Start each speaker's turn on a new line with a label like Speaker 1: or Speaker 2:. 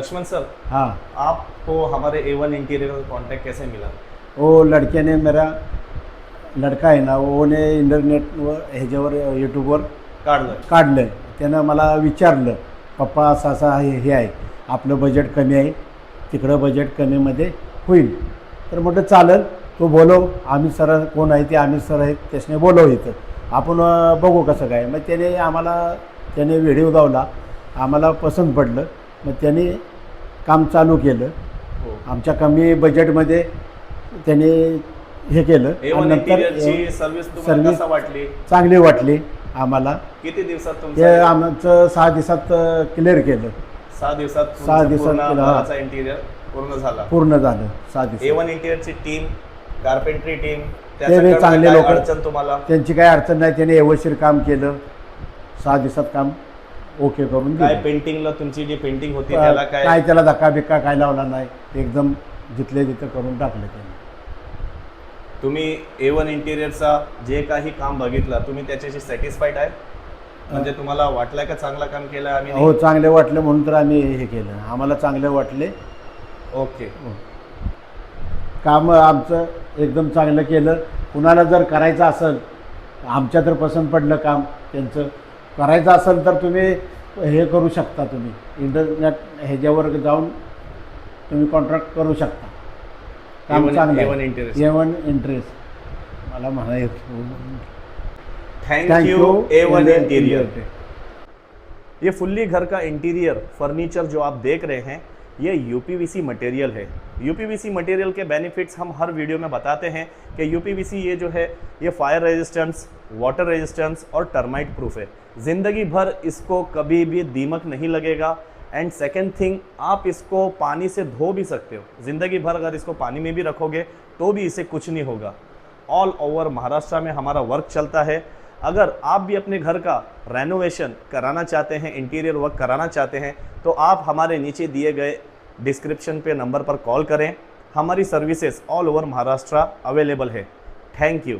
Speaker 1: Laxman sir,
Speaker 2: हाँ,
Speaker 1: आपको हमारे A1 इंटीरियर का कॉन्टैक्ट कैसे मिला?
Speaker 2: वो लड़के ने मेरा लड़का आहे ना, ओने इंटरनेटवर ह्याच्यावर यूट्यूबवर
Speaker 1: काढलं.
Speaker 2: काढलं. त्यानं मला विचारलं, पप्पा असं असं हे आहे, आपलं बजेट कमी आहे, तिकडं बजेट कमीमध्ये होईल. तर म्हटलं चालेल, तो बोलव, आम्ही सर कोण आहे ते आम्ही सर आहेत, त्याने बोलव इथं, आपण बघू कसं काय. मग त्याने व्हिडिओ दावला, आम्हाला पसंत पडलं. मग त्याने काम चालू केलं.
Speaker 1: हो.
Speaker 2: आमच्या कमी बजेटमध्ये त्याने हे केलं.
Speaker 1: A1
Speaker 2: आणि
Speaker 1: इंटिरियरची सर्व्हिस तुम्हाला
Speaker 2: सर्व्हिस
Speaker 1: कसा वाटली?
Speaker 2: चांगली वाटली आम्हाला.
Speaker 1: किती दिवसात
Speaker 2: ते
Speaker 1: तुमचं
Speaker 2: आमचं 6 दिवसात क्लिअर केलं.
Speaker 1: 6 दिवसात
Speaker 2: 6 दिवसात
Speaker 1: पूर्ण
Speaker 2: केलं, हा.
Speaker 1: घराचा इंटिरियर पूर्ण झाला?
Speaker 2: पूर्ण झालं 6 दिवसात.
Speaker 1: A1 इंटिरियरची टीम, कार्पेंट्री टीम,
Speaker 2: ते चांगले लोक,
Speaker 1: अडचण तुम्हाला?
Speaker 2: त्यांची काही अडचण नाही. त्याने व्यवस्थित काम केलं. 6 दिवसात काम ओके करून
Speaker 1: काय
Speaker 2: दिलं.
Speaker 1: पेंटिंगला तुमची जी पेंटिंग होती त्याला
Speaker 2: काय
Speaker 1: काय?
Speaker 2: त्याला धक्का बिक्का काय लावला नाही, एकदम जिथले तिथं करून टाकलं त्याने.
Speaker 1: तुम्ही A1 इंटिरियरचा जे काही काम बघितलं, तुम्ही त्याच्याशी सॅटिस्फाईड आहे? म्हणजे तुम्हाला वाटलं का चांगलं काम केलं आम्ही?
Speaker 2: हो, चांगले वाटले म्हणून तर आम्ही हे केलं. आम्हाला चांगले वाटले.
Speaker 1: ओके.
Speaker 2: काम आमचं एकदम चांगलं केलं. कुणाला जर करायचं असेल, आमच्या तर पसंत पडलं काम त्यांचं, करायचं असेल तर तुम्ही हे करू शकता. तुम्ही इंटरनेट ह्याच्यावर जाऊन तुम्ही कॉन्ट्रॅक्ट करू शकता. काम चांगलं
Speaker 1: A1 इंटिरियर.
Speaker 2: A1 इंटरेस्ट मला म्हणायचं.
Speaker 1: Thank you A1 interior. ये फुल्ली घर का इंटीरियर फर्नीचर जो आप देख रहे हैं, ये यूपीवीसी मटेरियल है. यूपीवीसी मटेरियल के बेनिफिट्स हम हर वीडियो में बताते हैं कि यूपीवीसी ये जो है ये फायर रेजिस्टेंस, वाटर रेजिस्टेंस और टर्माइट प्रूफ है. ज़िंदगी भर इसको कभी भी दीमक नहीं लगेगा. एंड सेकेंड थिंग, आप इसको पानी से धो भी सकते हो. ज़िंदगी भर अगर इसको पानी में भी रखोगे तो भी इसे कुछ नहीं होगा. ऑल ओवर महाराष्ट्र में हमारा वर्क चलता है. अगर आप भी अपने घर का रेनोवेशन कराना चाहते हैं, इंटीरियर वर्क कराना चाहते हैं, तो आप हमारे नीचे दिए गए डिस्क्रिप्शन पे नंबर पर कॉल करें. हमारी services all over Maharashtra available है. Thank you.